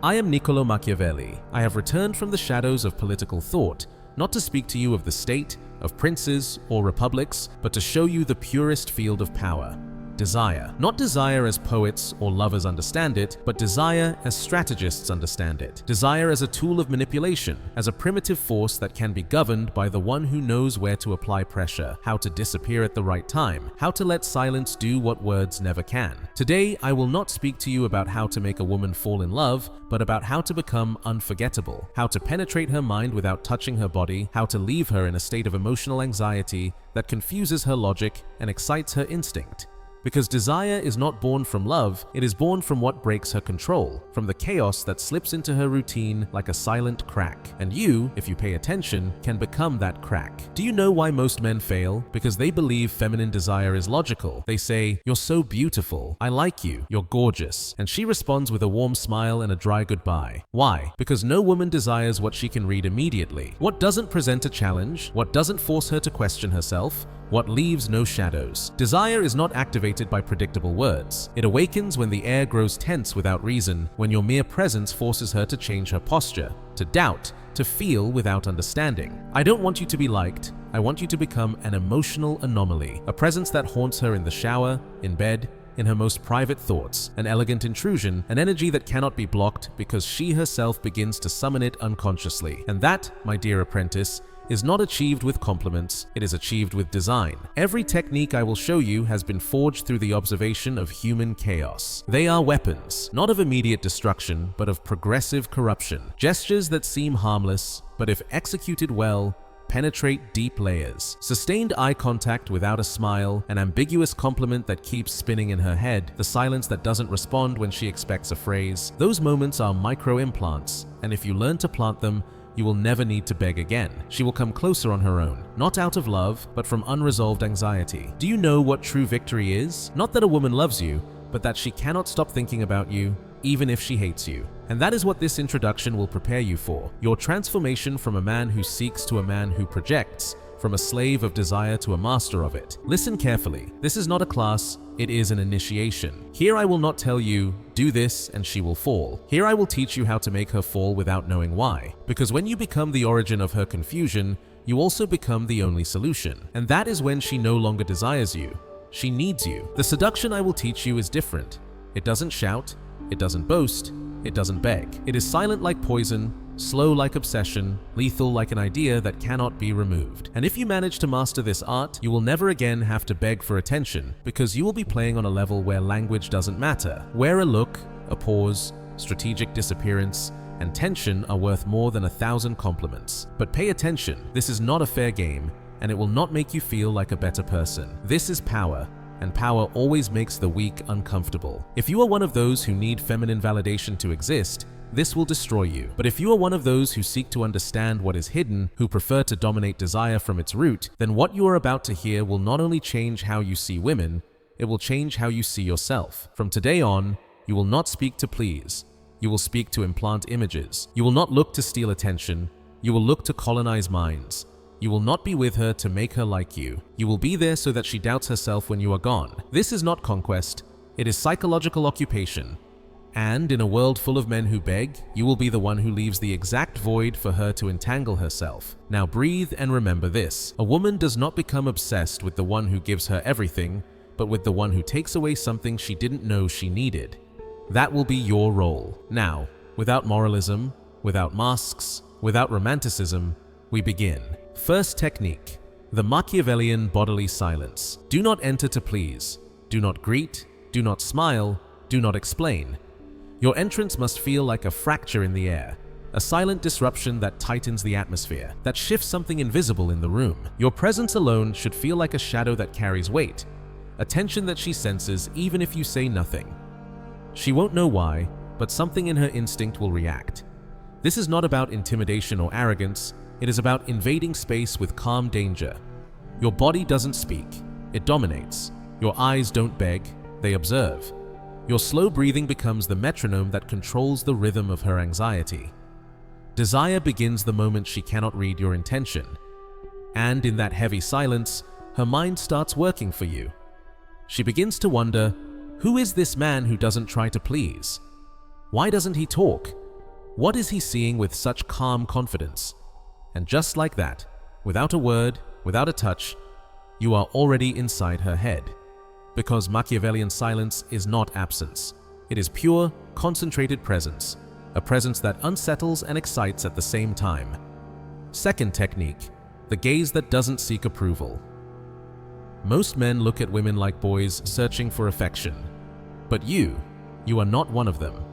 I am Niccolo Machiavelli. I have returned from the shadows of political thought, not to speak to you of the state, of princes or republics, but to show you the purest field of power. Desire. Not desire as poets or lovers understand it, but desire as strategists understand it. Desire as a tool of manipulation, as a primitive force that can be governed by the one who knows where to apply pressure, how to disappear at the right time, how to let silence do what words never can. Today, I will not speak to you about how to make a woman fall in love, but about how to become unforgettable, how to penetrate her mind without touching her body, how to leave her in a state of emotional anxiety that confuses her logic and excites her instinct. Because desire is not born from love, it is born from what breaks her control, from the chaos that slips into her routine like a silent crack. And you, if you pay attention, can become that crack. Do you know why most men fail? Because they believe feminine desire is logical. They say, "You're so beautiful. I like you. You're gorgeous." And she responds with a warm smile and a dry goodbye. Why? Because no woman desires what she can read immediately. What doesn't present a challenge, what doesn't force her to question herself, what leaves no shadows. Desire is not activated by predictable words. It awakens when the air grows tense without reason, when your mere presence forces her to change her posture, to doubt, to feel without understanding. I don't want you to be liked. I want you to become an emotional anomaly, a presence that haunts her in the shower, in bed, in her most private thoughts, an elegant intrusion, an energy that cannot be blocked because she herself begins to summon it unconsciously. And that, my dear apprentice, is not achieved with compliments, it is achieved with design. Every technique I will show you has been forged through the observation of human chaos. They are weapons, not of immediate destruction, but of progressive corruption. Gestures that seem harmless, but if executed well, penetrate deep layers. Sustained eye contact without a smile, an ambiguous compliment that keeps spinning in her head, the silence that doesn't respond when she expects a phrase. Those moments are micro-implants, and if you learn to plant them, you will never need to beg again. She will come closer on her own, not out of love, but from unresolved anxiety. Do you know what true victory is? Not that a woman loves you, but that she cannot stop thinking about you, even if she hates you. And that is what this introduction will prepare you for. Your transformation from a man who seeks to a man who projects, from a slave of desire to a master of it. Listen carefully. This is not a class, it is an initiation. Here I will not tell you, do this and she will fall. Here I will teach you how to make her fall without knowing why. Because when you become the origin of her confusion, you also become the only solution. And that is when she no longer desires you. She needs you. The seduction I will teach you is different. It doesn't shout, it doesn't boast, it doesn't beg. It is silent like poison, slow like obsession, lethal like an idea that cannot be removed. And if you manage to master this art, you will never again have to beg for attention, because you will be playing on a level where language doesn't matter, where a look, a pause, strategic disappearance, and tension are worth more than 1,000 compliments. But pay attention, this is not a fair game, and it will not make you feel like a better person. This is power, and power always makes the weak uncomfortable. If you are one of those who need feminine validation to exist, this will destroy you. But if you are one of those who seek to understand what is hidden, who prefer to dominate desire from its root, then what you are about to hear will not only change how you see women, it will change how you see yourself. From today on, you will not speak to please. You will speak to implant images. You will not look to steal attention. You will look to colonize minds. You will not be with her to make her like you. You will be there so that she doubts herself when you are gone. This is not conquest. It is psychological occupation. And in a world full of men who beg, you will be the one who leaves the exact void for her to entangle herself. Now breathe and remember this. A woman does not become obsessed with the one who gives her everything, but with the one who takes away something she didn't know she needed. That will be your role. Now, without moralism, without masks, without romanticism, we begin. First technique, the Machiavellian bodily silence. Do not enter to please. Do not greet. Do not smile. Do not explain. Your entrance must feel like a fracture in the air, a silent disruption that tightens the atmosphere, that shifts something invisible in the room. Your presence alone should feel like a shadow that carries weight, a tension that she senses even if you say nothing. She won't know why, but something in her instinct will react. This is not about intimidation or arrogance, it is about invading space with calm danger. Your body doesn't speak, it dominates. Your eyes don't beg, they observe. Your slow breathing becomes the metronome that controls the rhythm of her anxiety. Desire begins the moment she cannot read your intention. And in that heavy silence, her mind starts working for you. She begins to wonder, who is this man who doesn't try to please? Why doesn't he talk? What is he seeing with such calm confidence? And just like that, without a word, without a touch, you are already inside her head. Because Machiavellian silence is not absence. It is pure, concentrated presence, a presence that unsettles and excites at the same time. Second technique, the gaze that doesn't seek approval. Most men look at women like boys searching for affection. But you are not one of them.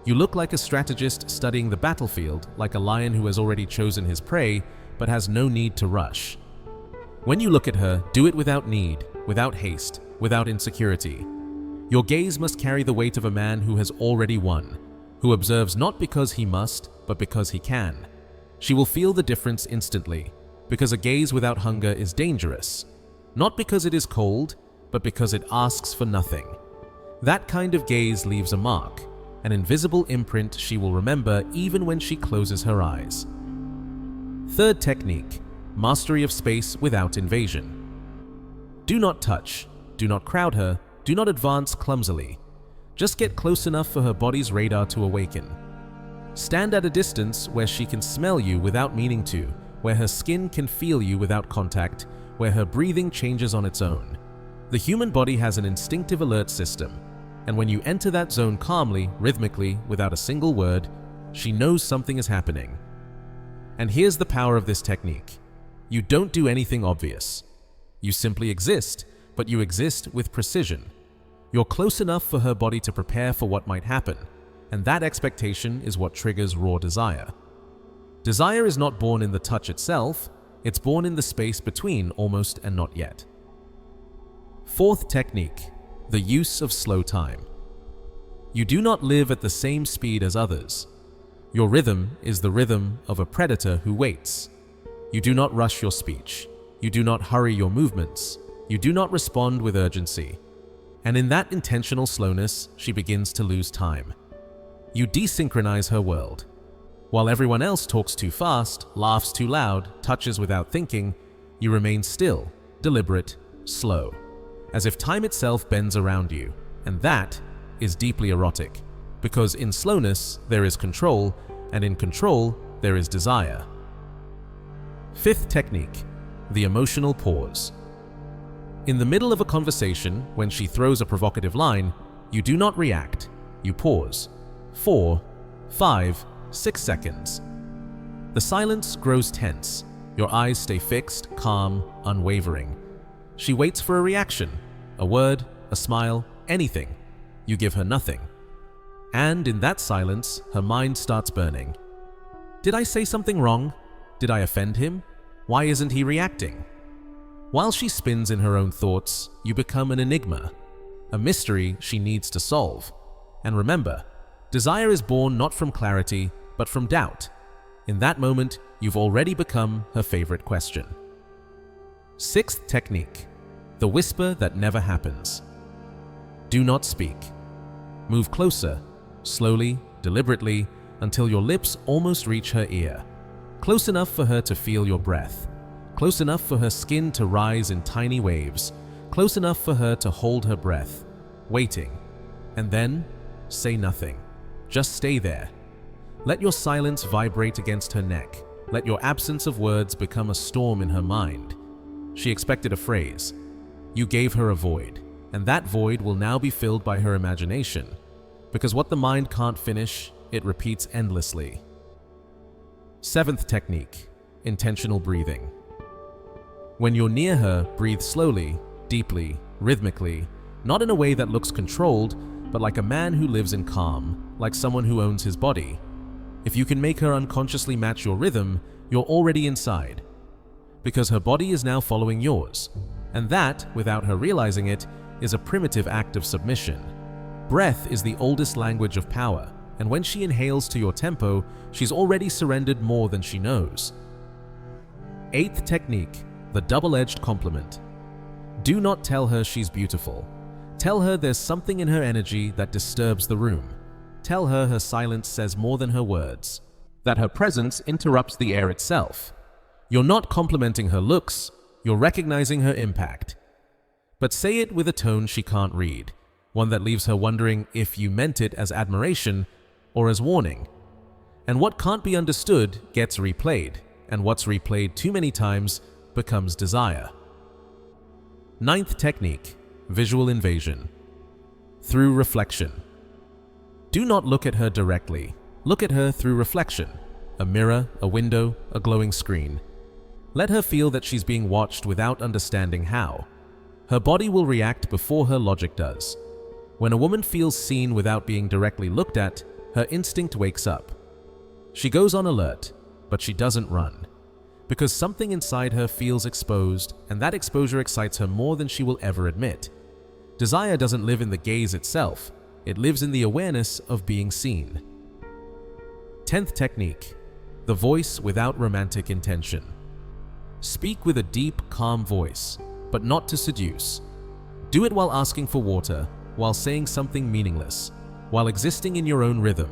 You look like a strategist studying the battlefield, like a lion who has already chosen his prey but has no need to rush. When you look at her, do it without need, without haste, without insecurity. Your gaze must carry the weight of a man who has already won, who observes not because he must, but because he can. She will feel the difference instantly, because a gaze without hunger is dangerous. Not because it is cold, but because it asks for nothing. That kind of gaze leaves a mark, an invisible imprint she will remember even when she closes her eyes. Third technique, mastery of space without invasion. Do not touch, do not crowd her, do not advance clumsily. Just get close enough for her body's radar to awaken. Stand at a distance where she can smell you without meaning to, where her skin can feel you without contact, where her breathing changes on its own. The human body has an instinctive alert system, and when you enter that zone calmly, rhythmically, without a single word, she knows something is happening. And here's the power of this technique. You don't do anything obvious. You simply exist, but you exist with precision. You're close enough for her body to prepare for what might happen, and that expectation is what triggers raw desire. Desire is not born in the touch itself, it's born in the space between almost and not yet. Fourth technique, the use of slow time. You do not live at the same speed as others. Your rhythm is the rhythm of a predator who waits. You do not rush your speech. You do not hurry your movements. You do not respond with urgency. And in that intentional slowness, she begins to lose time. You desynchronize her world. While everyone else talks too fast, laughs too loud, touches without thinking, you remain still, deliberate, slow, as if time itself bends around you. And that is deeply erotic, because in slowness there is control, and in control there is desire. Fifth technique, the emotional pause. In the middle of a conversation, when she throws a provocative line, you do not react, you pause. 4, 5, 6 seconds. The silence grows tense. Your eyes stay fixed, calm, unwavering. She waits for a reaction, a word, a smile, anything. You give her nothing. And in that silence, her mind starts burning. Did I say something wrong? Did I offend him? Why isn't he reacting? While she spins in her own thoughts, you become an enigma, a mystery she needs to solve. And remember, desire is born not from clarity, but from doubt. In that moment, you've already become her favorite question. Sixth technique, the whisper that never happens. Do not speak. Move closer, slowly, deliberately, until your lips almost reach her ear. Close enough for her to feel your breath. Close enough for her skin to rise in tiny waves. Close enough for her to hold her breath, waiting. And then, say nothing. Just stay there. Let your silence vibrate against her neck. Let your absence of words become a storm in her mind. She expected a phrase. You gave her a void, and that void will now be filled by her imagination. Because what the mind can't finish, it repeats endlessly. Seventh technique, intentional breathing. When you're near her, breathe slowly, deeply, rhythmically, not in a way that looks controlled, but like a man who lives in calm, like someone who owns his body. If you can make her unconsciously match your rhythm, you're already inside. Because her body is now following yours, and that, without her realizing it, is a primitive act of submission. Breath is the oldest language of power, and when she inhales to your tempo, she's already surrendered more than she knows. Eighth technique, the double-edged compliment. Do not tell her she's beautiful. Tell her there's something in her energy that disturbs the room. Tell her her silence says more than her words, that her presence interrupts the air itself. You're not complimenting her looks, you're recognizing her impact. But say it with a tone she can't read, one that leaves her wondering if you meant it as admiration or as warning. And what can't be understood gets replayed, and what's replayed too many times becomes desire. Ninth technique, visual invasion. Through reflection. Do not look at her directly. Look at her through reflection. A mirror, a window, a glowing screen. Let her feel that she's being watched without understanding how. Her body will react before her logic does. When a woman feels seen without being directly looked at, her instinct wakes up. She goes on alert, but she doesn't run. Because something inside her feels exposed, and that exposure excites her more than she will ever admit. Desire doesn't live in the gaze itself, it lives in the awareness of being seen. 10th technique, the voice without romantic intention. Speak with a deep, calm voice, but not to seduce. Do it while asking for water, while saying something meaningless, while existing in your own rhythm.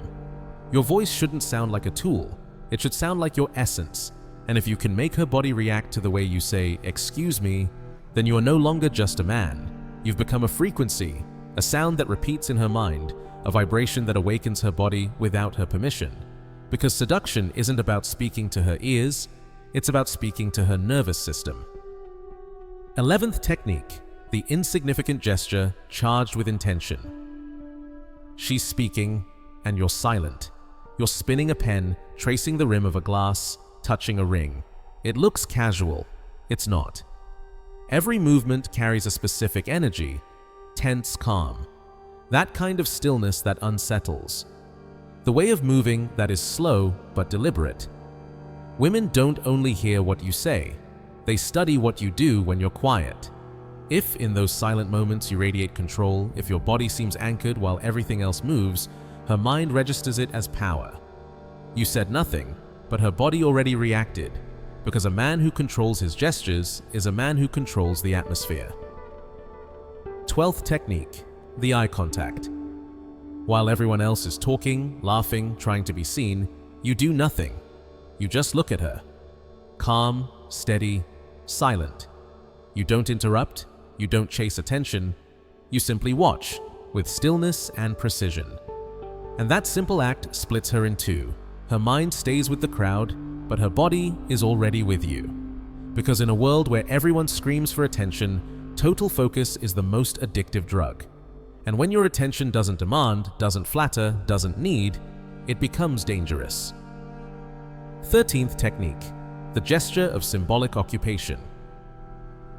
Your voice shouldn't sound like a tool, it should sound like your essence, and if you can make her body react to the way you say, "Excuse me," then you are no longer just a man. You've become a frequency, a sound that repeats in her mind, a vibration that awakens her body without her permission. Because seduction isn't about speaking to her ears, it's about speaking to her nervous system. 11th technique, the insignificant gesture charged with intention. She's speaking, and you're silent. You're spinning a pen, tracing the rim of a glass, touching a ring. It looks casual. It's not. Every movement carries a specific energy, tense calm. That kind of stillness that unsettles. The way of moving that is slow but deliberate. Women don't only hear what you say, they study what you do when you're quiet. If in those silent moments you radiate control, if your body seems anchored while everything else moves, her mind registers it as power. You said nothing, but her body already reacted, because a man who controls his gestures is a man who controls the atmosphere. 12th technique, the eye contact. While everyone else is talking, laughing, trying to be seen, you do nothing. You just look at her. Calm, steady, silent. You don't interrupt, you don't chase attention, you simply watch, with stillness and precision. And that simple act splits her in two. Her mind stays with the crowd, but her body is already with you. Because in a world where everyone screams for attention, total focus is the most addictive drug. And when your attention doesn't demand, doesn't flatter, doesn't need, it becomes dangerous. 13th technique, the gesture of symbolic occupation.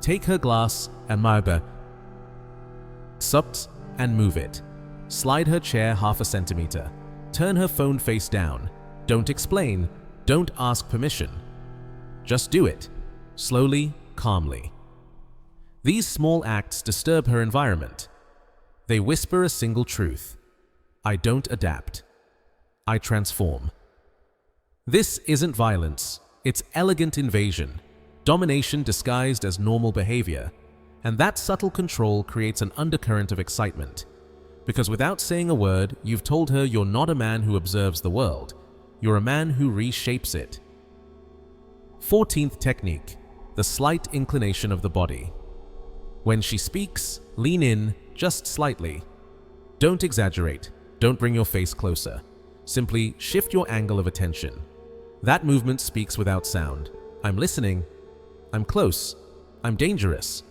Take her glass and marbe, supt and move it. Slide her chair half a centimeter. Turn her phone face down. Don't explain. Don't ask permission. Just do it. Slowly, calmly. These small acts disturb her environment. They whisper a single truth. I don't adapt. I transform. This isn't violence. It's elegant invasion. Domination disguised as normal behavior. And that subtle control creates an undercurrent of excitement. Because without saying a word, you've told her you're not a man who observes the world. You're a man who reshapes it. 14th technique, the slight inclination of the body. When she speaks, lean in just slightly. Don't exaggerate. Don't bring your face closer. Simply shift your angle of attention. That movement speaks without sound. I'm listening. I'm close. I'm dangerous.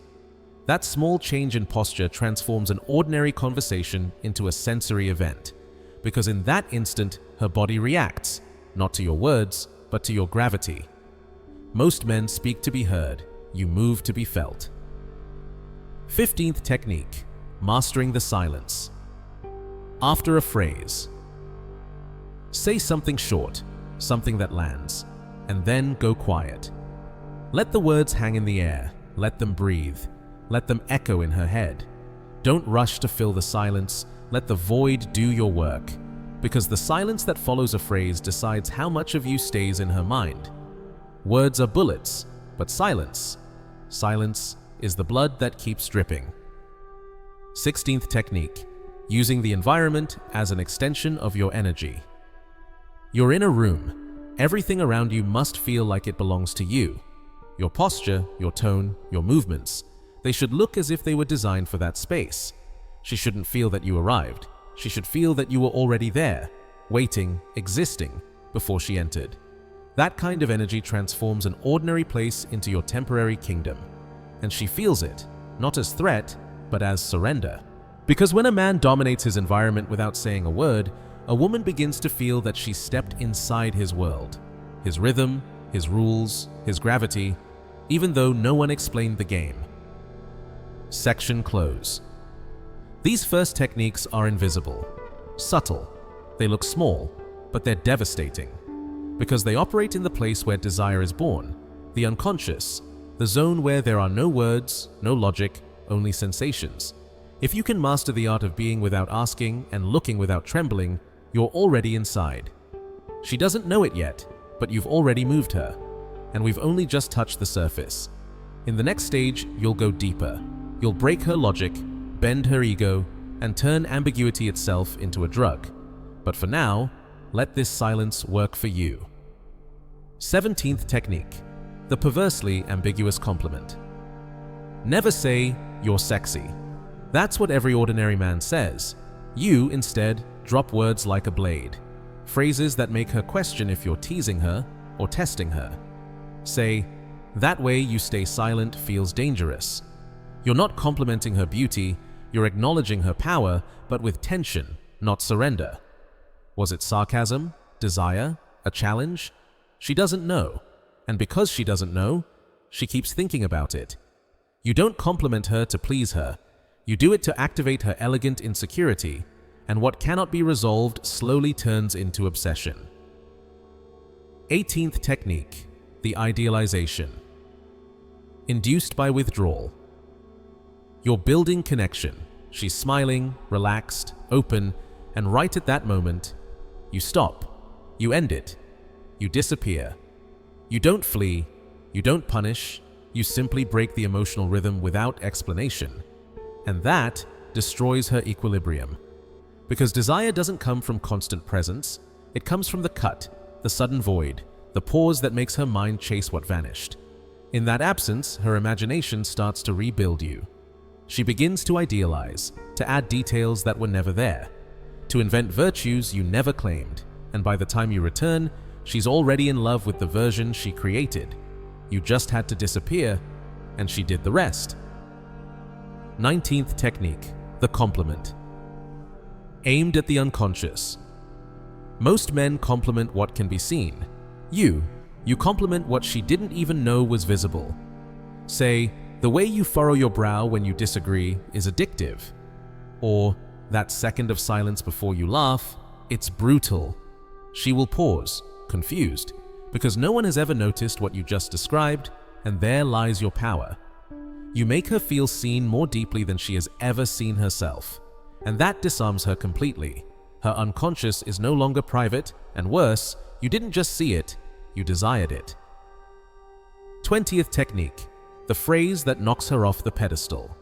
That small change in posture transforms an ordinary conversation into a sensory event, because in that instant, her body reacts, not to your words, but to your gravity. Most men speak to be heard, you move to be felt. 15th technique, mastering the silence. After a phrase, say something short, something that lands, and then go quiet. Let the words hang in the air, let them breathe. Let them echo in her head. Don't rush to fill the silence, let the void do your work. Because the silence that follows a phrase decides how much of you stays in her mind. Words are bullets, but silence is the blood that keeps dripping. 16th technique, using the environment as an extension of your energy. You're in a room. Everything around you must feel like it belongs to you. Your posture, your tone, your movements. They should look as if they were designed for that space. She shouldn't feel that you arrived. She should feel that you were already there, waiting, existing, before she entered. That kind of energy transforms an ordinary place into your temporary kingdom. And she feels it, not as threat, but as surrender. Because when a man dominates his environment without saying a word, a woman begins to feel that she stepped inside his world, his rhythm, his rules, his gravity, even though no one explained the game. Section close. These first techniques are invisible, subtle. They look small, but they're devastating. Because they operate in the place where desire is born, the unconscious, the zone where there are no words, no logic, only sensations. If you can master the art of being without asking and looking without trembling, you're already inside. She doesn't know it yet, but you've already moved her, and we've only just touched the surface. In the next stage, you'll go deeper. You'll break her logic, bend her ego, and turn ambiguity itself into a drug. But for now, let this silence work for you. 17th technique, the perversely ambiguous compliment. Never say, "You're sexy." That's what every ordinary man says. You, instead, drop words like a blade, phrases that make her question if you're teasing her or testing her. Say, "That way you stay silent feels dangerous." You're not complimenting her beauty, you're acknowledging her power, but with tension, not surrender. Was it sarcasm, desire, a challenge? She doesn't know, and because she doesn't know, she keeps thinking about it. You don't compliment her to please her. You do it to activate her elegant insecurity, and what cannot be resolved slowly turns into obsession. 18th technique, the idealization. Induced by withdrawal. You're building connection. She's smiling, relaxed, open, and right at that moment, you stop. You end it. You disappear. You don't flee. You don't punish. You simply break the emotional rhythm without explanation. And that destroys her equilibrium. Because desire doesn't come from constant presence. It comes from the cut, the sudden void, the pause that makes her mind chase what vanished. In that absence, her imagination starts to rebuild you. She begins to idealize, to add details that were never there, to invent virtues you never claimed, and by the time you return, she's already in love with the version she created. You just had to disappear, and she did the rest. 19th technique, the compliment. Aimed at the unconscious. Most men compliment what can be seen. You compliment what she didn't even know was visible. Say, "The way you furrow your brow when you disagree is addictive." Or, "That second of silence before you laugh, it's brutal." She will pause, confused, because no one has ever noticed what you just described, and there lies your power. You make her feel seen more deeply than she has ever seen herself, and that disarms her completely. Her unconscious is no longer private, and worse, you didn't just see it, you desired it. 20th technique, the phrase that knocks her off the pedestal.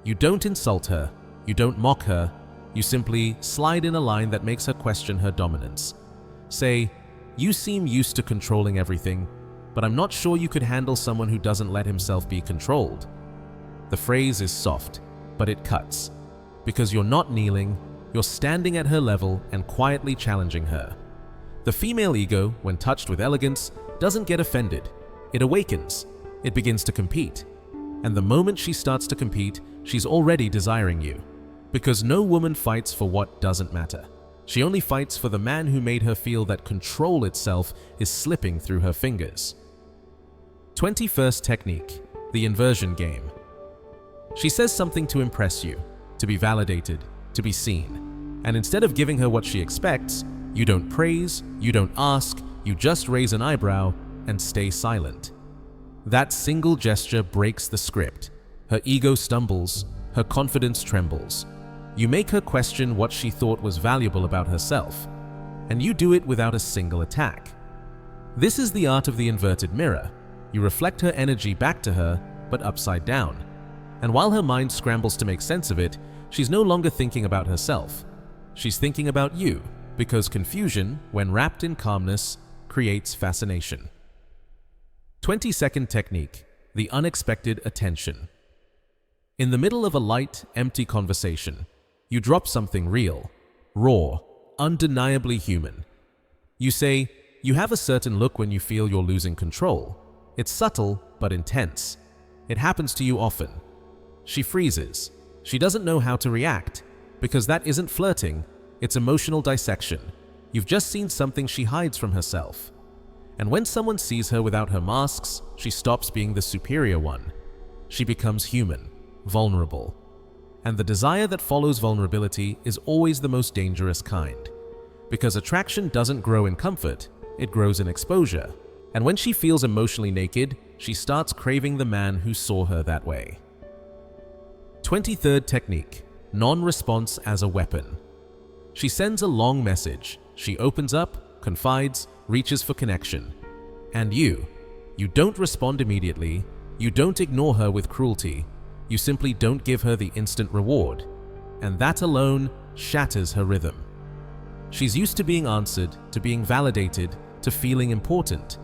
You don't insult her, you don't mock her, you simply slide in a line that makes her question her dominance. Say, "You seem used to controlling everything, but I'm not sure you could handle someone who doesn't let himself be controlled." The phrase is soft, but it cuts. Because you're not kneeling, you're standing at her level and quietly challenging her. The female ego, when touched with elegance, doesn't get offended. It awakens. It begins to compete. And the moment she starts to compete, she's already desiring you. Because no woman fights for what doesn't matter. She only fights for the man who made her feel that control itself is slipping through her fingers. 21st technique, the inversion game. She says something to impress you, to be validated, to be seen. And instead of giving her what she expects, you don't praise, you don't ask, you just raise an eyebrow and stay silent. That single gesture breaks the script. Her ego stumbles, her confidence trembles. You make her question what she thought was valuable about herself, and you do it without a single attack. This is the art of the inverted mirror. You reflect her energy back to her, but upside down. And while her mind scrambles to make sense of it, she's no longer thinking about herself. She's thinking about you, because confusion, when wrapped in calmness, creates fascination. 22nd technique, the unexpected attention. In the middle of a light, empty conversation, you drop something real, raw, undeniably human. You say, "You have a certain look when you feel you're losing control. It's subtle but intense. It happens to you often." She freezes. She doesn't know how to react, because that isn't flirting, it's emotional dissection. You've just seen something she hides from herself. And when someone sees her without her masks, she stops being the superior one. She becomes human, vulnerable. And the desire that follows vulnerability is always the most dangerous kind. Because attraction doesn't grow in comfort, it grows in exposure. And when she feels emotionally naked, she starts craving the man who saw her that way. 23rd technique, non-response as a weapon. She sends a long message. She opens up, confides, reaches for connection. And you don't respond immediately. You don't ignore her with cruelty. You simply don't give her the instant reward. And that alone shatters her rhythm. She's used to being answered, to being validated, to feeling important.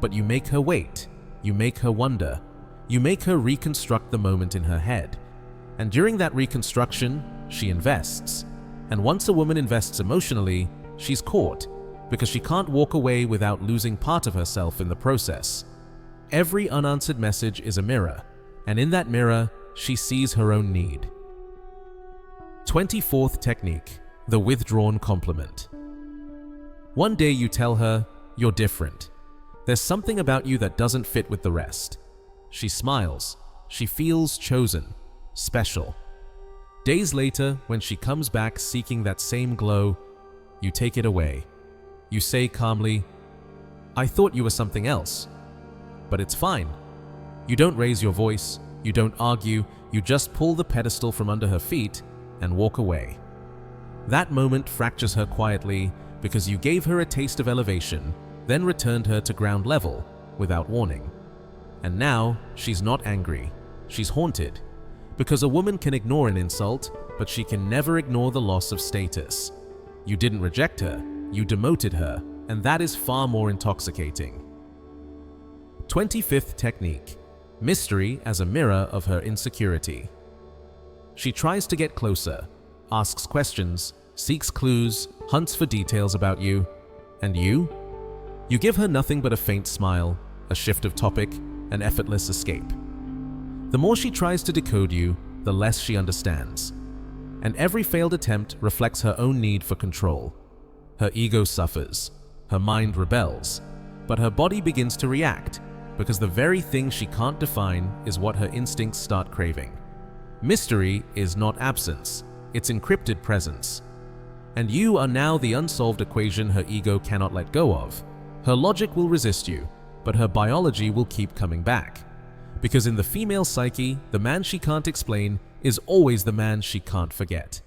But you make her wait. You make her wonder. You make her reconstruct the moment in her head. And during that reconstruction, she invests. And once a woman invests emotionally, she's caught, because she can't walk away without losing part of herself in the process. Every unanswered message is a mirror, and in that mirror, she sees her own need. 24th technique, the withdrawn compliment. One day you tell her, "You're different. There's something about you that doesn't fit with the rest." She smiles. She feels chosen, special. Days later, when she comes back seeking that same glow, you take it away. You say calmly, "I thought you were something else." But it's fine. You don't raise your voice, you don't argue, you just pull the pedestal from under her feet and walk away. That moment fractures her quietly because you gave her a taste of elevation, then returned her to ground level without warning. And now she's not angry, she's haunted. Because a woman can ignore an insult, but she can never ignore the loss of status. You didn't reject her, you demoted her, and that is far more intoxicating. 25th technique, mystery as a mirror of her insecurity. She tries to get closer, asks questions, seeks clues, hunts for details about you. And you? You give her nothing but a faint smile, a shift of topic, an effortless escape. The more she tries to decode you, the less she understands. And every failed attempt reflects her own need for control. Her ego suffers, her mind rebels, but her body begins to react, because the very thing she can't define is what her instincts start craving. Mystery is not absence, it's encrypted presence. And you are now the unsolved equation her ego cannot let go of. Her logic will resist you, but her biology will keep coming back. Because in the female psyche, the man she can't explain is always the man she can't forget.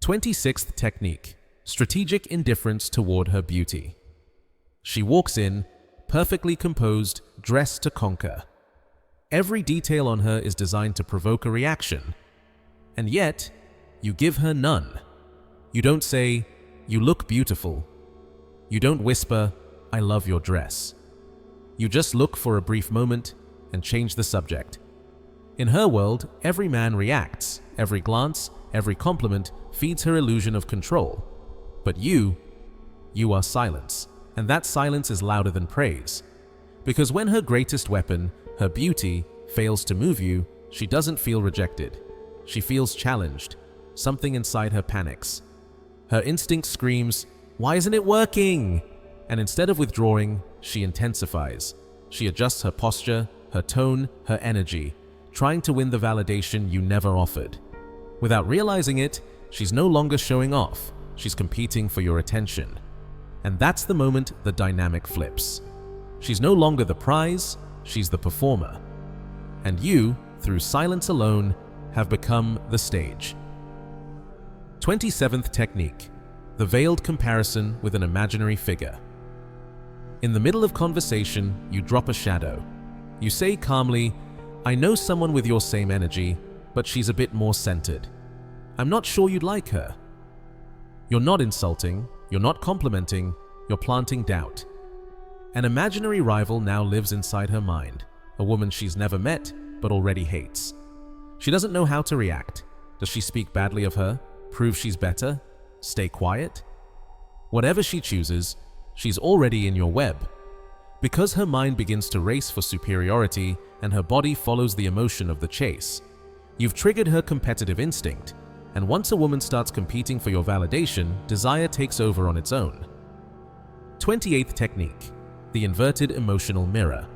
26th technique, strategic indifference toward her beauty. She walks in, perfectly composed, dressed to conquer. Every detail on her is designed to provoke a reaction. And yet, you give her none. You don't say, "You look beautiful." You don't whisper, "I love your dress." You just look for a brief moment and change the subject. In her world, every man reacts. Every glance, every compliment feeds her illusion of control. But you are silence, and that silence is louder than praise. Because when her greatest weapon, her beauty, fails to move you, she doesn't feel rejected. She feels challenged. Something inside her panics. Her instinct screams, "Why isn't it working?" And instead of withdrawing, she intensifies. She adjusts her posture, her tone, her energy, trying to win the validation you never offered. Without realizing it, she's no longer showing off. She's competing for your attention. And that's the moment the dynamic flips. She's no longer the prize, she's the performer. And you, through silence alone, have become the stage. 27th technique, the veiled comparison with an imaginary figure. In the middle of conversation, you drop a shadow. You say calmly, "I know someone with your same energy, but she's a bit more centered. I'm not sure you'd like her." You're not insulting, you're not complimenting, you're planting doubt. An imaginary rival now lives inside her mind, a woman she's never met but already hates. She doesn't know how to react. Does she speak badly of her? Prove she's better? Stay quiet? Whatever she chooses, she's already in your web. Because her mind begins to race for superiority and her body follows the emotion of the chase, you've triggered her competitive instinct, and once a woman starts competing for your validation, desire takes over on its own. 28th technique, the inverted emotional mirror.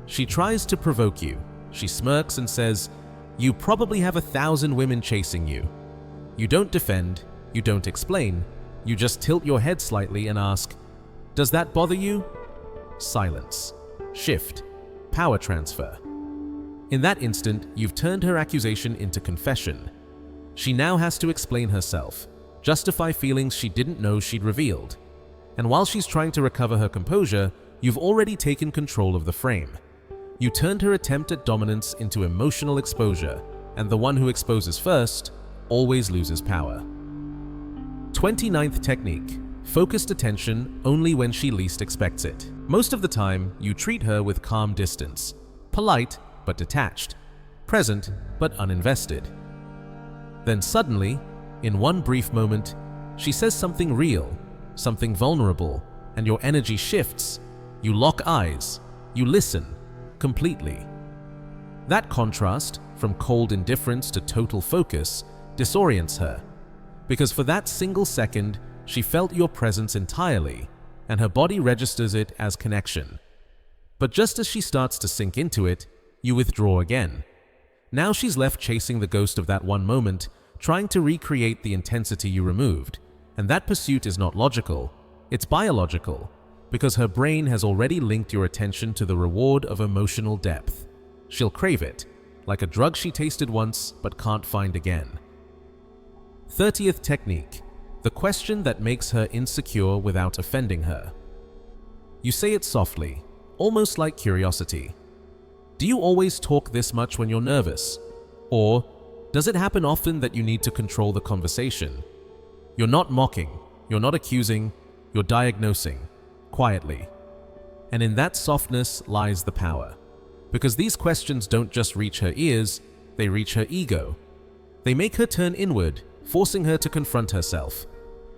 She tries to provoke you. She smirks and says, "You probably have 1,000 women chasing you." You don't defend, you don't explain, you just tilt your head slightly and ask, "Does that bother you?" Silence. Shift. Power transfer. In that instant, you've turned her accusation into confession. She now has to explain herself, justify feelings she didn't know she'd revealed. And while she's trying to recover her composure, you've already taken control of the frame. You turned her attempt at dominance into emotional exposure, and the one who exposes first always loses power. 29th technique, focused attention only when she least expects it. Most of the time, you treat her with calm distance, polite but detached, present but uninvested. Then suddenly, in one brief moment, she says something real, something vulnerable, and your energy shifts. You lock eyes, you listen, completely. That contrast, from cold indifference to total focus, disorients her, because for that single second, she felt your presence entirely, and her body registers it as connection. But just as she starts to sink into it, you withdraw again. Now she's left chasing the ghost of that one moment, trying to recreate the intensity you removed, and that pursuit is not logical, it's biological, because her brain has already linked your attention to the reward of emotional depth. She'll crave it, like a drug she tasted once but can't find again. 30th technique, the question that makes her insecure without offending her. You say it softly, almost like curiosity. Do you always talk this much when you're nervous? Or does it happen often that you need to control the conversation? You're not mocking, you're not accusing, you're diagnosing, quietly. And in that softness lies the power. Because these questions don't just reach her ears, they reach her ego. They make her turn inward, forcing her to confront herself.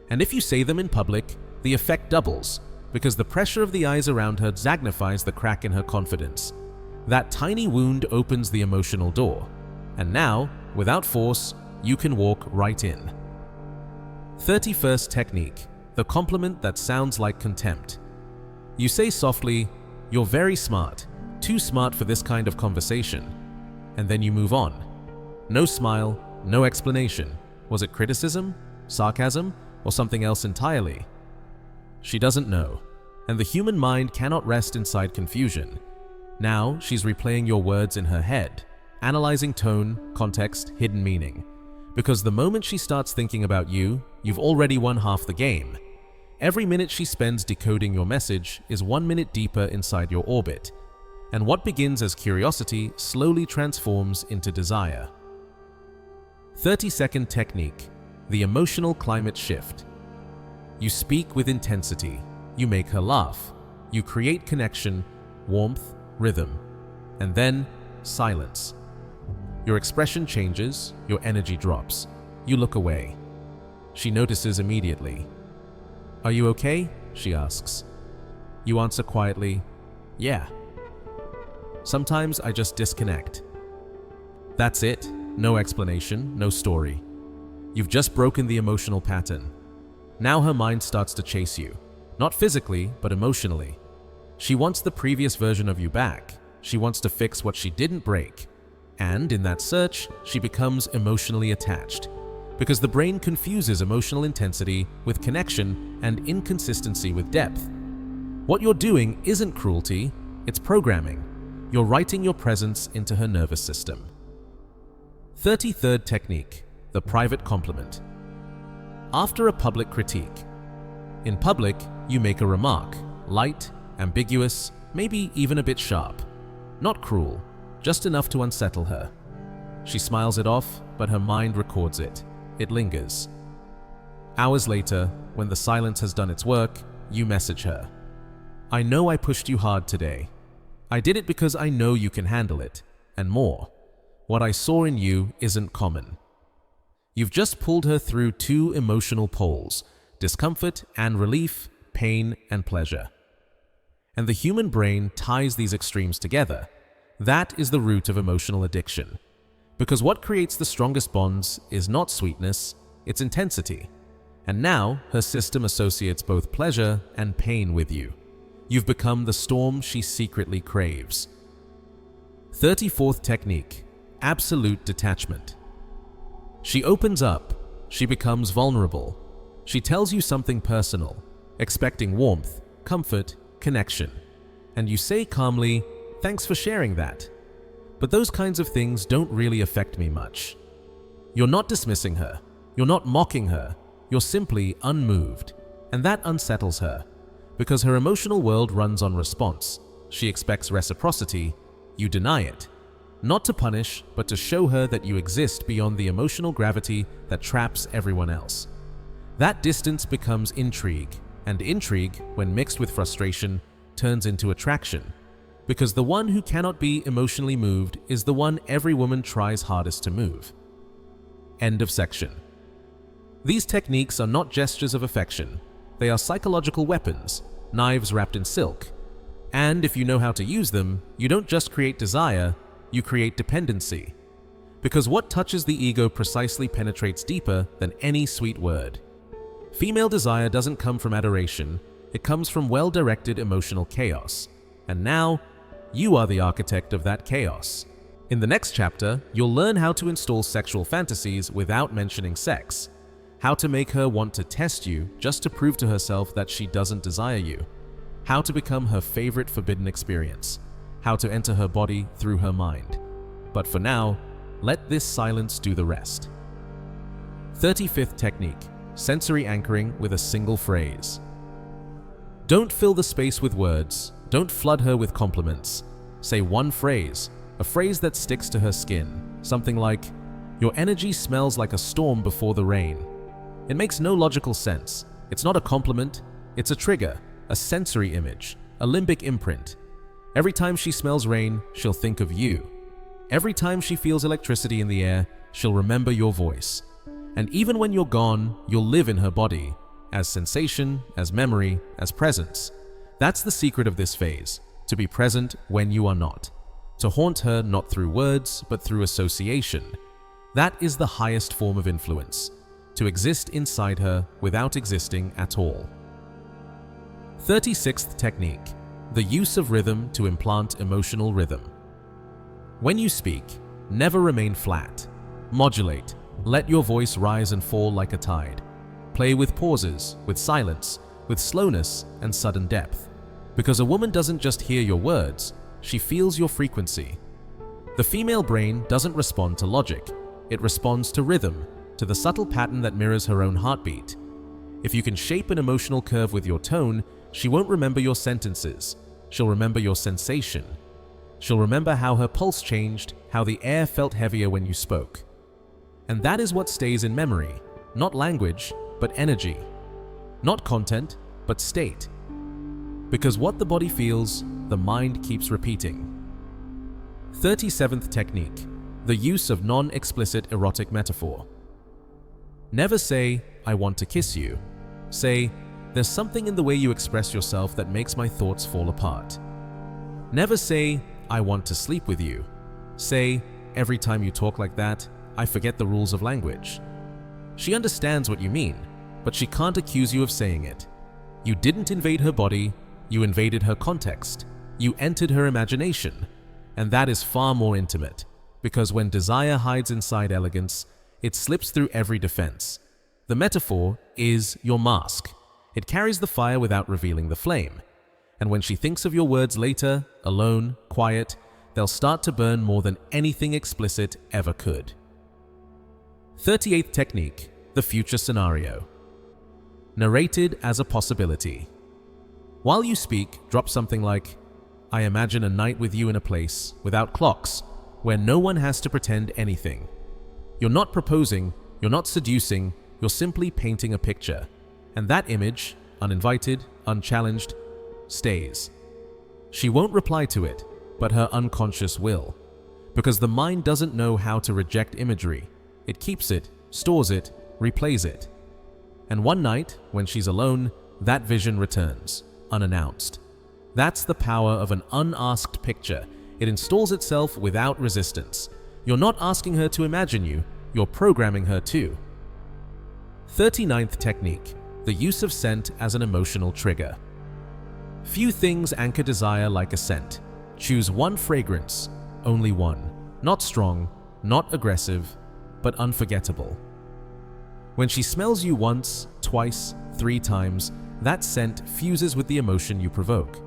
And if you say them in public, the effect doubles, because the pressure of the eyes around her magnifies the crack in her confidence. That tiny wound opens the emotional door. And now, without force, you can walk right in. 31st technique, the compliment that sounds like contempt. You say softly, "You're very smart, too smart for this kind of conversation." And then you move on. No smile, no explanation. Was it criticism, sarcasm, or something else entirely? She doesn't know, and the human mind cannot rest inside confusion. Now she's replaying your words in her head, analyzing tone, context, hidden meaning. Because the moment she starts thinking about you, you've already won half the game. Every minute she spends decoding your message is 1 minute deeper inside your orbit, and what begins as curiosity slowly transforms into desire. 32nd technique, the emotional climate shift. You speak with intensity, you make her laugh, you create connection, warmth, rhythm, and then silence. Your expression changes, your energy drops. You look away. She notices immediately. "Are you okay?" she asks. You answer quietly, "Yeah." "Sometimes I just disconnect." That's it. No explanation, no story. You've just broken the emotional pattern. Now her mind starts to chase you, not physically, but emotionally. She wants the previous version of you back. She wants to fix what she didn't break. And in that search, she becomes emotionally attached, because the brain confuses emotional intensity with connection and inconsistency with depth. What you're doing isn't cruelty, it's programming. You're writing your presence into her nervous system. 33rd technique, the private compliment. After a public critique. In public, you make a remark, light, ambiguous, maybe even a bit sharp. Not cruel, just enough to unsettle her. She smiles it off, but her mind records it. It lingers. Hours later, when the silence has done its work, you message her. "I know I pushed you hard today. I did it because I know you can handle it, and more. What I saw in you isn't common." You've just pulled her through two emotional poles, discomfort and relief, pain and pleasure. And the human brain ties these extremes together. That is the root of emotional addiction. Because what creates the strongest bonds is not sweetness, it's intensity. And now her system associates both pleasure and pain with you. You've become the storm she secretly craves. 34th technique, absolute detachment. She opens up, she becomes vulnerable. She tells you something personal, expecting warmth, comfort, connection. And you say calmly, "Thanks for sharing that. But those kinds of things don't really affect me much." You're not dismissing her, you're not mocking her, you're simply unmoved. And that unsettles her, because her emotional world runs on response. She expects reciprocity, you deny it. Not to punish, but to show her that you exist beyond the emotional gravity that traps everyone else. That distance becomes intrigue, and intrigue, when mixed with frustration, turns into attraction. Because the one who cannot be emotionally moved is the one every woman tries hardest to move. End of section. These techniques are not gestures of affection. They are psychological weapons, knives wrapped in silk. And if you know how to use them, you don't just create desire, you create dependency. Because what touches the ego precisely penetrates deeper than any sweet word. Female desire doesn't come from adoration, it comes from well-directed emotional chaos. And now, you are the architect of that chaos. In the next chapter, you'll learn how to install sexual fantasies without mentioning sex, how to make her want to test you just to prove to herself that she doesn't desire you, how to become her favorite forbidden experience, how to enter her body through her mind. But for now, let this silence do the rest. 35th technique, sensory anchoring with a single phrase. Don't fill the space with words, don't flood her with compliments. Say one phrase, a phrase that sticks to her skin, something like, "Your energy smells like a storm before the rain." It makes no logical sense. It's not a compliment, it's a trigger, a sensory image, a limbic imprint. Every time she smells rain, she'll think of you. Every time she feels electricity in the air, she'll remember your voice. And even when you're gone, you'll live in her body, as sensation, as memory, as presence. That's the secret of this phase, to be present when you are not. To haunt her not through words, but through association. That is the highest form of influence, to exist inside her without existing at all. 36th technique, the use of rhythm to implant emotional rhythm. When you speak, never remain flat. Modulate, let your voice rise and fall like a tide. Play with pauses, with silence, with slowness and sudden depth. Because a woman doesn't just hear your words, she feels your frequency. The female brain doesn't respond to logic, it responds to rhythm, to the subtle pattern that mirrors her own heartbeat. If you can shape an emotional curve with your tone, she won't remember your sentences, she'll remember your sensation. She'll remember how her pulse changed, how the air felt heavier when you spoke. And that is what stays in memory, not language, but energy. Not content, but state. Because what the body feels, the mind keeps repeating. 37th technique, the use of non-explicit erotic metaphor. Never say, "I want to kiss you." Say, "There's something in the way you express yourself that makes my thoughts fall apart." Never say, "I want to sleep with you." Say, "Every time you talk like that, I forget the rules of language." She understands what you mean, but she can't accuse you of saying it. You didn't invade her body, you invaded her context. You entered her imagination. And that is far more intimate, because when desire hides inside elegance, it slips through every defense. The metaphor is your mask. It carries the fire without revealing the flame. And when she thinks of your words later, alone, quiet, they'll start to burn more than anything explicit ever could. 38th technique, the future scenario. Narrated as a possibility. While you speak, drop something like, "I imagine a night with you in a place, without clocks, where no one has to pretend anything." You're not proposing, you're not seducing, you're simply painting a picture. And that image, uninvited, unchallenged, stays. She won't reply to it, but her unconscious will. Because the mind doesn't know how to reject imagery. It keeps it, stores it, replays it. And one night, when she's alone, that vision returns, unannounced. That's the power of an unasked picture. It installs itself without resistance. You're not asking her to imagine you, you're programming her to. 39th technique, the use of scent as an emotional trigger. Few things anchor desire like a scent. Choose one fragrance, only one. Not strong, not aggressive, but unforgettable. When she smells you once, twice, 3 times, that scent fuses with the emotion you provoke.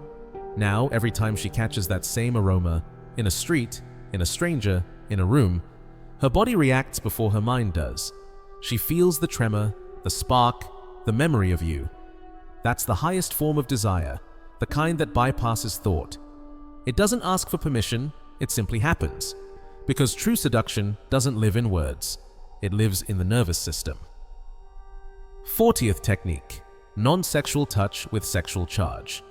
Now, every time she catches that same aroma, in a street, in a stranger, in a room, her body reacts before her mind does. She feels the tremor, the spark, the memory of you. That's the highest form of desire, the kind that bypasses thought. It doesn't ask for permission, it simply happens. Because true seduction doesn't live in words, it lives in the nervous system. 40th technique, non-sexual touch with sexual charge.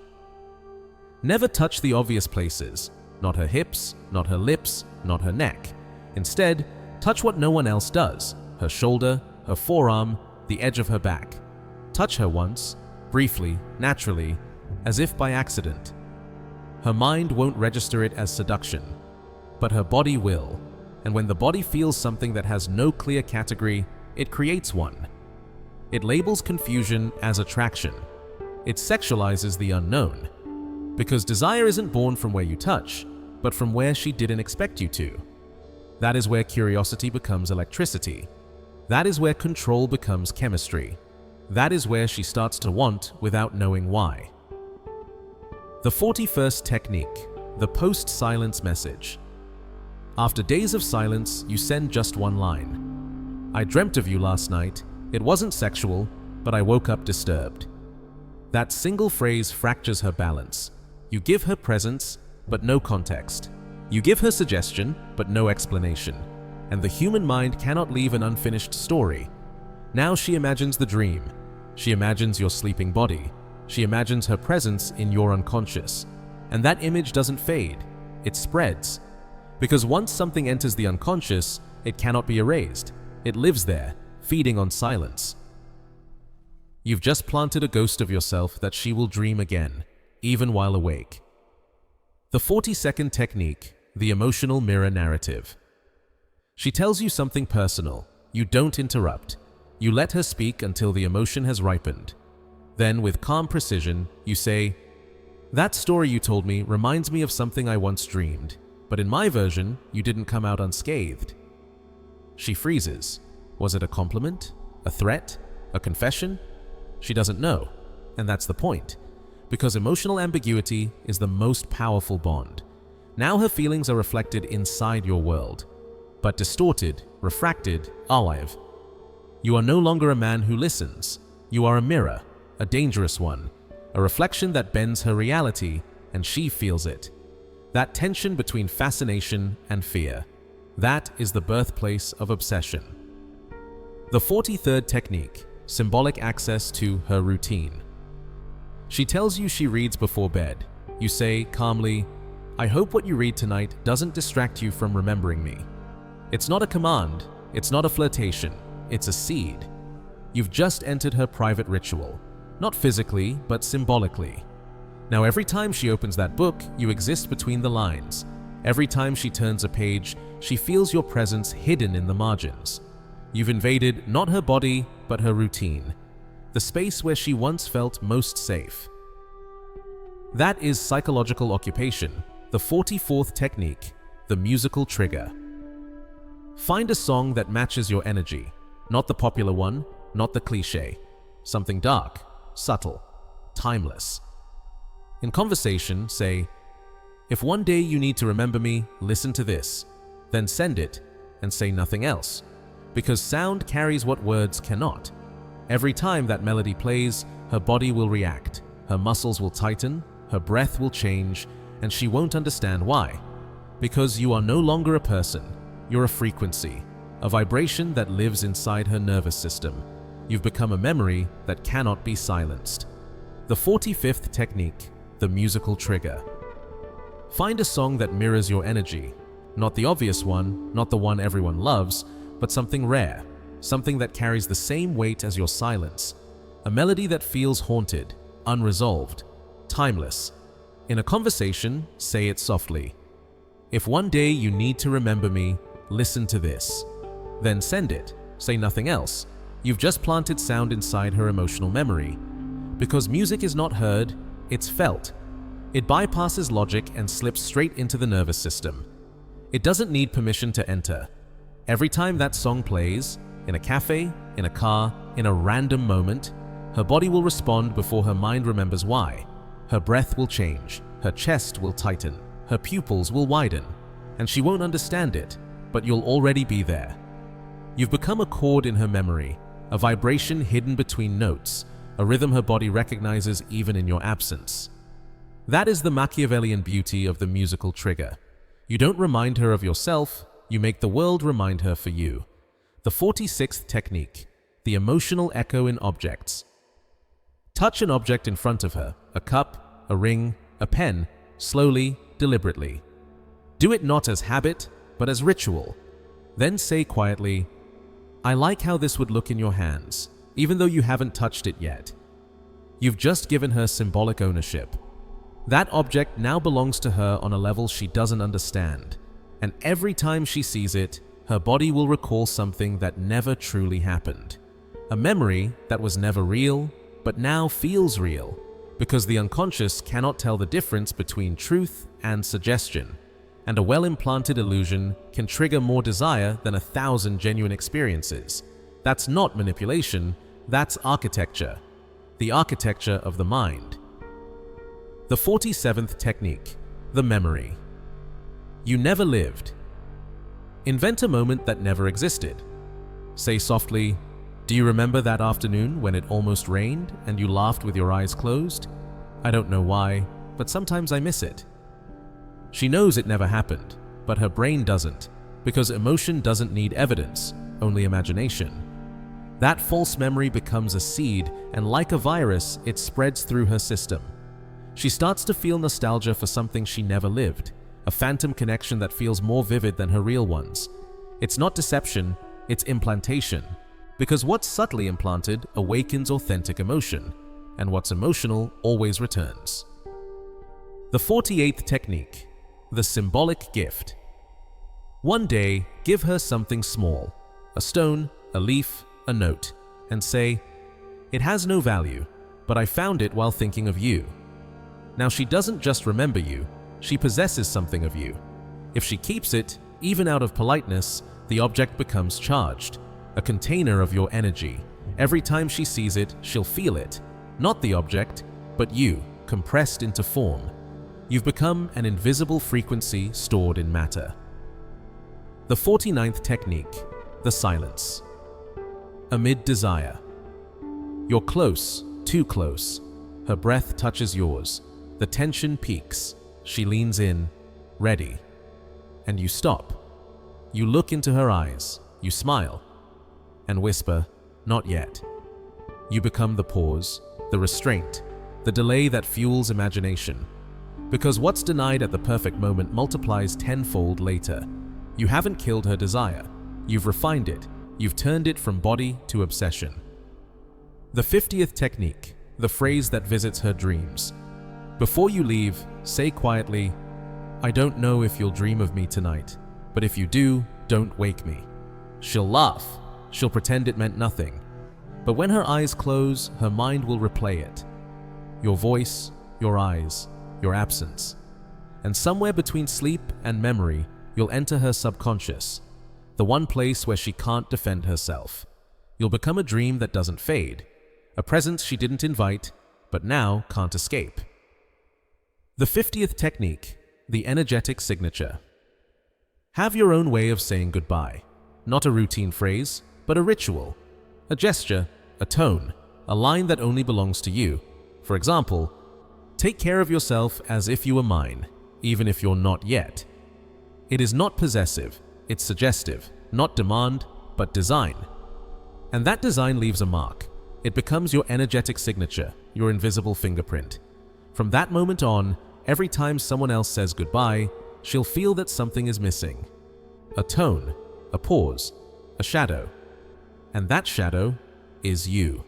Never touch the obvious places, not her hips, not her lips, not her neck. Instead, touch what no one else does, her shoulder, her forearm, the edge of her back. Touch her once, briefly, naturally, as if by accident. Her mind won't register it as seduction, but her body will, and when the body feels something that has no clear category, it creates one. It labels confusion as attraction. It sexualizes the unknown. Because desire isn't born from where you touch, but from where she didn't expect you to. That is where curiosity becomes electricity. That is where control becomes chemistry. That is where she starts to want without knowing why. The 41st technique, the post-silence message. After days of silence, you send just one line. I dreamt of you last night. It wasn't sexual, but I woke up disturbed. That single phrase fractures her balance. You give her presence, but no context. You give her suggestion, but no explanation. And the human mind cannot leave an unfinished story. Now she imagines the dream. She imagines your sleeping body. She imagines her presence in your unconscious. And that image doesn't fade. It spreads. Because once something enters the unconscious, it cannot be erased. It lives there, feeding on silence. You've just planted a ghost of yourself that she will dream again, even while awake. The 42nd technique, the emotional mirror narrative. She tells you something personal. You don't interrupt. You let her speak until the emotion has ripened. Then, with calm precision, you say, "That story you told me reminds me of something I once dreamed, but in my version, you didn't come out unscathed." She freezes. Was it a compliment? A threat? A confession? She doesn't know, and that's the point. Because emotional ambiguity is the most powerful bond. Now her feelings are reflected inside your world, but distorted, refracted, alive. You are no longer a man who listens. You are a mirror, a dangerous one, a reflection that bends her reality, and she feels it. That tension between fascination and fear. That is the birthplace of obsession. The 43rd technique, symbolic access to her routine. She tells you she reads before bed. You say calmly, "I hope what you read tonight doesn't distract you from remembering me." It's not a command, it's not a flirtation, it's a seed. You've just entered her private ritual, not physically, but symbolically. Now every time she opens that book, you exist between the lines. Every time she turns a page, she feels your presence hidden in the margins. You've invaded not her body, but her routine, the space where she once felt most safe. That is psychological occupation, the 44th technique, the musical trigger. Find a song that matches your energy, not the popular one, not the cliché. Something dark, subtle, timeless. In conversation, say, "If one day you need to remember me, listen to this." Then send it, and say nothing else. Because sound carries what words cannot. Every time that melody plays, her body will react, her muscles will tighten, her breath will change, and she won't understand why. Because you are no longer a person, you're a frequency, a vibration that lives inside her nervous system. You've become a memory that cannot be silenced. The 45th technique, the musical trigger. Find a song that mirrors your energy. Not the obvious one, not the one everyone loves, but something rare, something that carries the same weight as your silence, a melody that feels haunted, unresolved, timeless. In a conversation, say it softly. If one day you need to remember me, listen to this. Then send it. Say nothing else. You've just planted sound inside her emotional memory. Because music is not heard, it's felt. It bypasses logic and slips straight into the nervous system. It doesn't need permission to enter. Every time that song plays, in a cafe, in a car, in a random moment, her body will respond before her mind remembers why. Her breath will change, her chest will tighten, her pupils will widen, and she won't understand it, but you'll already be there. You've become a chord in her memory, a vibration hidden between notes, a rhythm her body recognizes even in your absence. That is the Machiavellian beauty of the musical trigger. You don't remind her of yourself, you make the world remind her for you. The 46th technique, the emotional echo in objects. Touch an object in front of her, a cup, a ring, a pen, slowly, deliberately. Do it not as habit, but as ritual. Then say quietly, I like how this would look in your hands, even though you haven't touched it yet. You've just given her symbolic ownership. That object now belongs to her on a level she doesn't understand, and every time she sees it, her body will recall something that never truly happened. A memory that was never real, but now feels real, because the unconscious cannot tell the difference between truth and suggestion, and a well-implanted illusion can trigger more desire than 1,000 genuine experiences. That's not manipulation, that's architecture. The architecture of the mind. The 47th technique, the memory. You never lived. Invent a moment that never existed. Say softly, do you remember that afternoon when it almost rained and you laughed with your eyes closed? I don't know why, but sometimes I miss it. She knows it never happened, but her brain doesn't, because emotion doesn't need evidence, only imagination. That false memory becomes a seed, and like a virus, it spreads through her system. She starts to feel nostalgia for something she never lived, a phantom connection that feels more vivid than her real ones. It's not deception, it's implantation. Because what's subtly implanted awakens authentic emotion, and what's emotional always returns. The 48th technique, the symbolic gift. One day, give her something small, a stone, a leaf, a note, and say, it has no value, but I found it while thinking of you. Now she doesn't just remember you, she possesses something of you. If she keeps it, even out of politeness, the object becomes charged, a container of your energy. Every time she sees it, she'll feel it, not the object, but you, compressed into form. You've become an invisible frequency stored in matter. The 49th technique, the silence. Amid desire. You're close, too close. Her breath touches yours. The tension peaks. She leans in, ready. And you stop. You look into her eyes. You smile. And whisper, not yet. You become the pause, the restraint, the delay that fuels imagination. Because what's denied at the perfect moment multiplies tenfold later. You haven't killed her desire. You've refined it. You've turned it from body to obsession. The 50th technique, the phrase that visits her dreams. Before you leave, say quietly, I don't know if you'll dream of me tonight, but if you do, don't wake me. She'll laugh. She'll pretend it meant nothing. But when her eyes close, her mind will replay it. Your voice, your eyes, your absence. And somewhere between sleep and memory, you'll enter her subconscious, the one place where she can't defend herself. You'll become a dream that doesn't fade, a presence she didn't invite, but now can't escape. The 50th technique, the energetic signature. Have your own way of saying goodbye. Not a routine phrase, but a ritual, a gesture, a tone, a line that only belongs to you. For example, take care of yourself as if you were mine, even if you're not yet. It is not possessive, it's suggestive, not demand, but design. And that design leaves a mark. It becomes your energetic signature, your invisible fingerprint. From that moment on, every time someone else says goodbye, she'll feel that something is missing. A tone, a pause, a shadow. And that shadow is you.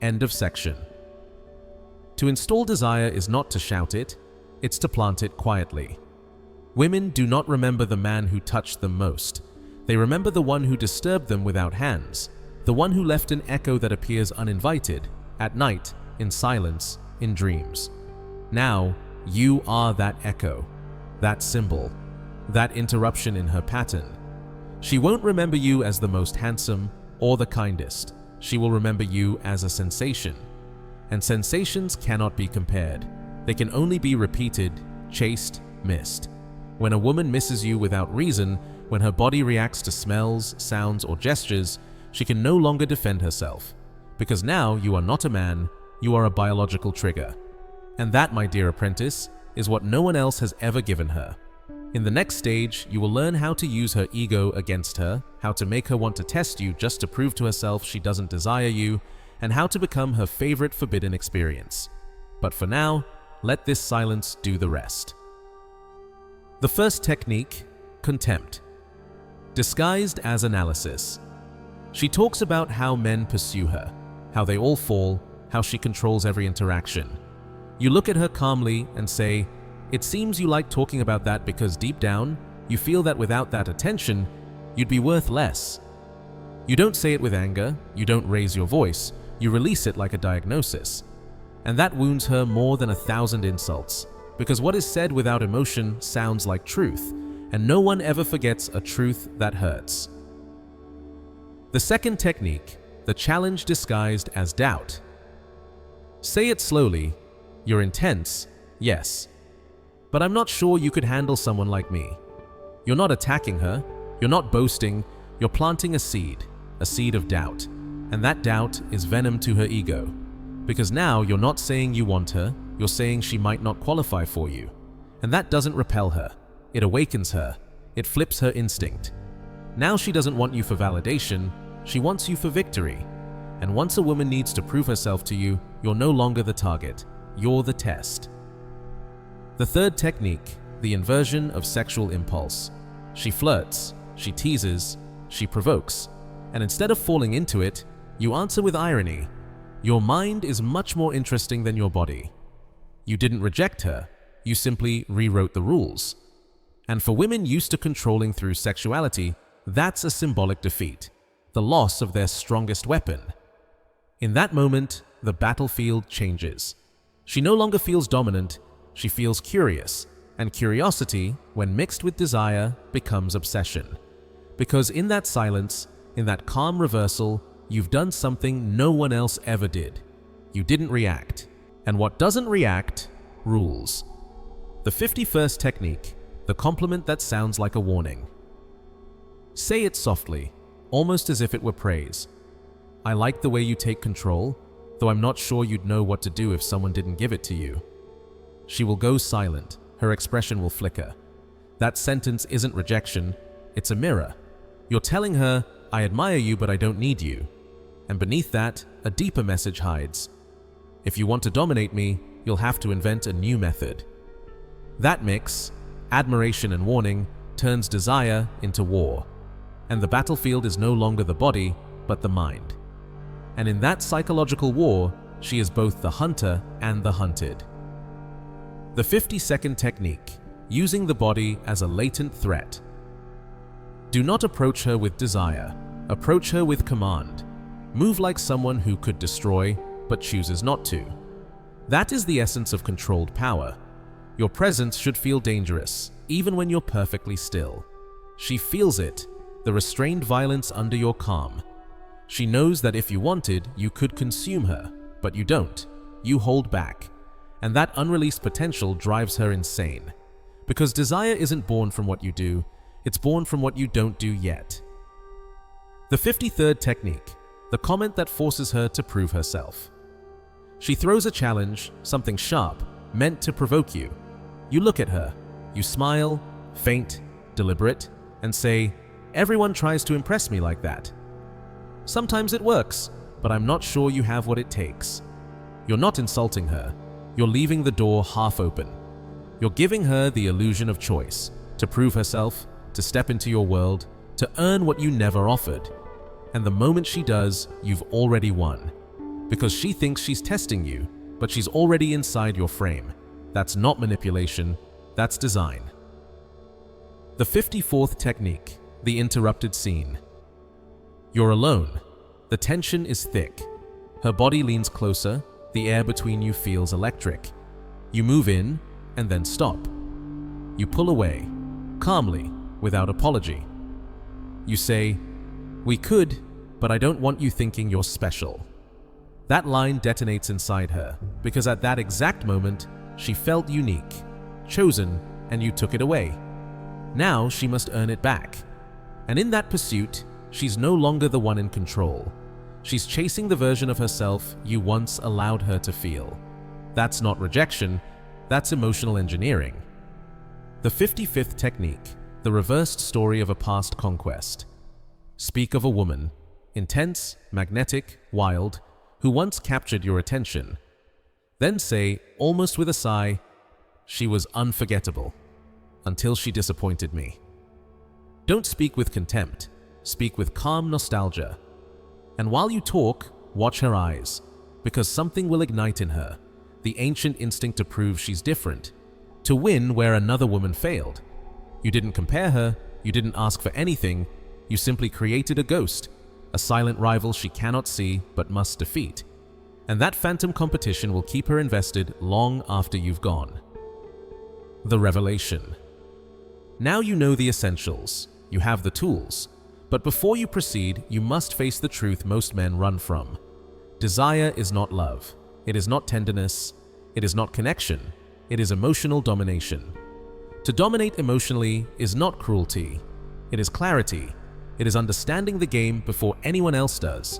End of section. To install desire is not to shout it, it's to plant it quietly. Women do not remember the man who touched them most. They remember the one who disturbed them without hands, the one who left an echo that appears uninvited, at night, in silence, in dreams. Now, you are that echo, that symbol, that interruption in her pattern. She won't remember you as the most handsome or the kindest. She will remember you as a sensation. And sensations cannot be compared. They can only be repeated, chased, missed. When a woman misses you without reason, when her body reacts to smells, sounds, or gestures, she can no longer defend herself. Because now you are not a man, you are a biological trigger. And that, my dear apprentice, is what no one else has ever given her. In the next stage, you will learn how to use her ego against her, how to make her want to test you just to prove to herself she doesn't desire you, and how to become her favorite forbidden experience. But for now, let this silence do the rest. The first technique, contempt. Disguised as analysis. She talks about how men pursue her, how they all fall, how she controls every interaction. You look at her calmly and say, "It seems you like talking about that because deep down, you feel that without that attention, you'd be worth less." You don't say it with anger, you don't raise your voice, you release it like a diagnosis. And that wounds her more than 1,000 insults, because what is said without emotion sounds like truth, and no one ever forgets a truth that hurts. The second technique, the challenge disguised as doubt. Say it slowly. "You're intense, yes. But I'm not sure you could handle someone like me." You're not attacking her, you're not boasting, you're planting a seed of doubt. And that doubt is venom to her ego. Because now you're not saying you want her, you're saying she might not qualify for you. And that doesn't repel her, it awakens her, it flips her instinct. Now she doesn't want you for validation, she wants you for victory. And once a woman needs to prove herself to you, you're no longer the target, you're the test. The third technique, the inversion of sexual impulse. She flirts, she teases, she provokes, and instead of falling into it, you answer with irony. Your mind is much more interesting than your body. You didn't reject her, you simply rewrote the rules. And for women used to controlling through sexuality, that's a symbolic defeat, the loss of their strongest weapon. In that moment, the battlefield changes. She no longer feels dominant, she feels curious, and curiosity, when mixed with desire, becomes obsession. Because in that silence, in that calm reversal, you've done something no one else ever did. You didn't react. And what doesn't react, rules. The 51st technique, the compliment that sounds like a warning. Say it softly, almost as if it were praise. "I like the way you take control, though I'm not sure you'd know what to do if someone didn't give it to you." She will go silent, her expression will flicker. That sentence isn't rejection, it's a mirror. You're telling her, "I admire you, but I don't need you." And beneath that, a deeper message hides. "If you want to dominate me, you'll have to invent a new method." That mix, admiration and warning, turns desire into war. And the battlefield is no longer the body, but the mind. And in that psychological war, she is both the hunter and the hunted. The 52nd technique, using the body as a latent threat. Do not approach her with desire, approach her with command. Move like someone who could destroy, but chooses not to. That is the essence of controlled power. Your presence should feel dangerous, even when you're perfectly still. She feels it, the restrained violence under your calm. She knows that if you wanted, you could consume her, but you don't. You hold back. And that unreleased potential drives her insane. Because desire isn't born from what you do, it's born from what you don't do yet. The 53rd technique, the comment that forces her to prove herself. She throws a challenge, something sharp, meant to provoke you. You look at her, you smile, faint, deliberate, and say, "Everyone tries to impress me like that. Sometimes it works, but I'm not sure you have what it takes." You're not insulting her. You're leaving the door half open. You're giving her the illusion of choice, to prove herself, to step into your world, to earn what you never offered. And the moment she does, you've already won. because she thinks she's testing you, but she's already inside your frame. That's not manipulation, that's design. The 54th technique, the interrupted scene. You're alone. The tension is thick. Her body leans closer, the air between you feels electric. You move in and then stop. You pull away, calmly, without apology. You say, "We could, but I don't want you thinking you're special." That line detonates inside her, because at that exact moment, she felt unique, chosen, and you took it away. Now she must earn it back. And in that pursuit, she's no longer the one in control. She's chasing the version of herself you once allowed her to feel. That's not rejection, that's emotional engineering. The 55th technique, the reversed story of a past conquest. Speak of a woman, intense, magnetic, wild, who once captured your attention. Then say, almost with a sigh, "She was unforgettable, until she disappointed me." Don't speak with contempt, speak with calm nostalgia. And while you talk, watch her eyes, because something will ignite in her, the ancient instinct to prove she's different, to win where another woman failed. You didn't compare her, you didn't ask for anything, you simply created a ghost, a silent rival she cannot see but must defeat. And that phantom competition will keep her invested long after you've gone. The revelation. Now you know the essentials, you have the tools, but before you proceed, you must face the truth most men run from. Desire is not love, it is not tenderness, it is not connection, it is emotional domination. To dominate emotionally is not cruelty, it is clarity, it is understanding the game before anyone else does.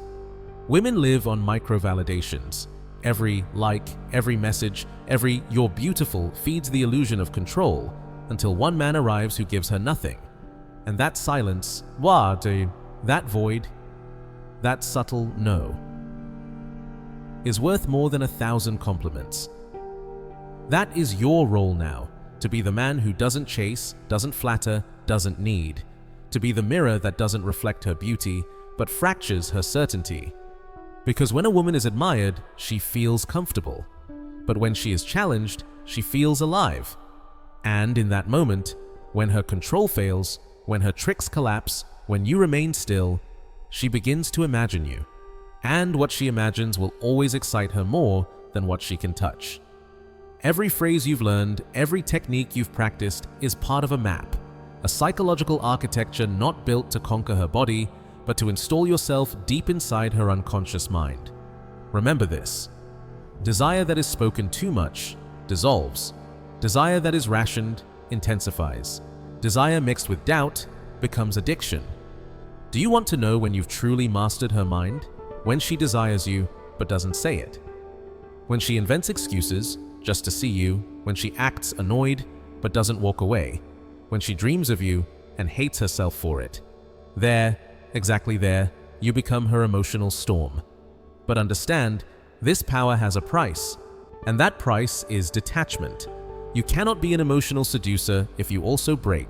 Women live on micro-validations. Every like, every message, every "you're beautiful" feeds the illusion of control, until one man arrives who gives her nothing. And that silence, that void, that subtle no, is worth more than 1,000 compliments. That is your role now, to be the man who doesn't chase, doesn't flatter, doesn't need, to be the mirror that doesn't reflect her beauty, but fractures her certainty. Because when a woman is admired, she feels comfortable. But when she is challenged, she feels alive. And in that moment, when her control fails, when her tricks collapse, when you remain still, she begins to imagine you. And what she imagines will always excite her more than what she can touch. Every phrase you've learned, every technique you've practiced is part of a map, a psychological architecture not built to conquer her body, but to install yourself deep inside her unconscious mind. Remember this: desire that is spoken too much dissolves. Desire that is rationed intensifies. Desire mixed with doubt becomes addiction. Do you want to know when you've truly mastered her mind? When she desires you but doesn't say it. When she invents excuses just to see you. When she acts annoyed but doesn't walk away. When she dreams of you and hates herself for it. There, exactly there, you become her emotional storm. But understand, this power has a price, and that price is detachment. You cannot be an emotional seducer if you also break.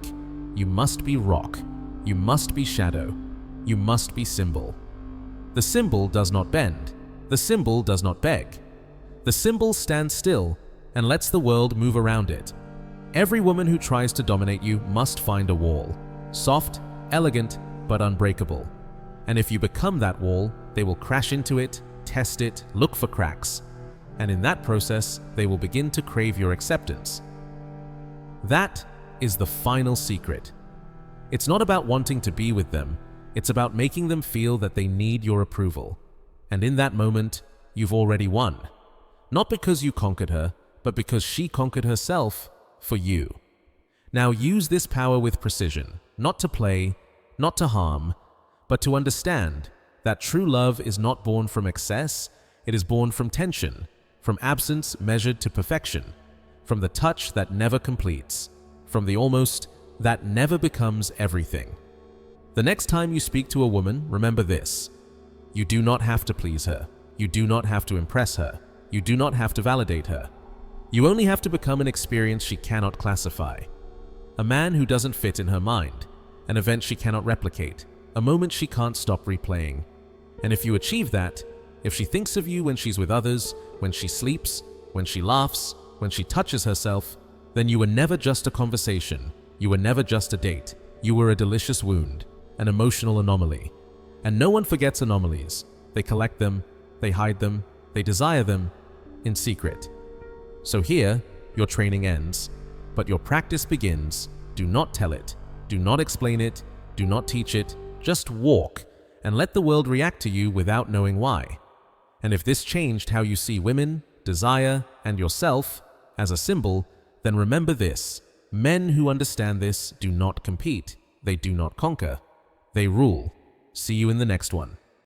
You must be rock. You must be shadow. You must be symbol. The symbol does not bend. The symbol does not beg. The symbol stands still and lets the world move around it. Every woman who tries to dominate you must find a wall. Soft, elegant, but unbreakable. And if you become that wall, they will crash into it, test it, look for cracks. And in that process, they will begin to crave your acceptance. That is the final secret. It's not about wanting to be with them. It's about making them feel that they need your approval. And in that moment, you've already won. Not because you conquered her, but because she conquered herself for you. Now use this power with precision, not to play, not to harm, but to understand that true love is not born from excess, it is born from tension, from absence measured to perfection, from the touch that never completes, from the almost that never becomes everything. The next time you speak to a woman, remember this: you do not have to please her, you do not have to impress her, you do not have to validate her. You only have to become an experience she cannot classify. A man who doesn't fit in her mind, an event she cannot replicate, a moment she can't stop replaying. And if you achieve that, If she thinks of you when she's with others, when she sleeps, when she laughs, when she touches herself, then you were never just a conversation. You were never just a date. You were a delicious wound, an emotional anomaly. And no one forgets anomalies. They collect them, they hide them, they desire them in secret. So here, your training ends, but your practice begins. Do not tell it. Do not explain it. Do not teach it. Just walk and let the world react to you without knowing why. And if this changed how you see women, desire, and yourself as a symbol, then remember this. Men who understand this do not compete. They do not conquer. They rule. See you in the next one.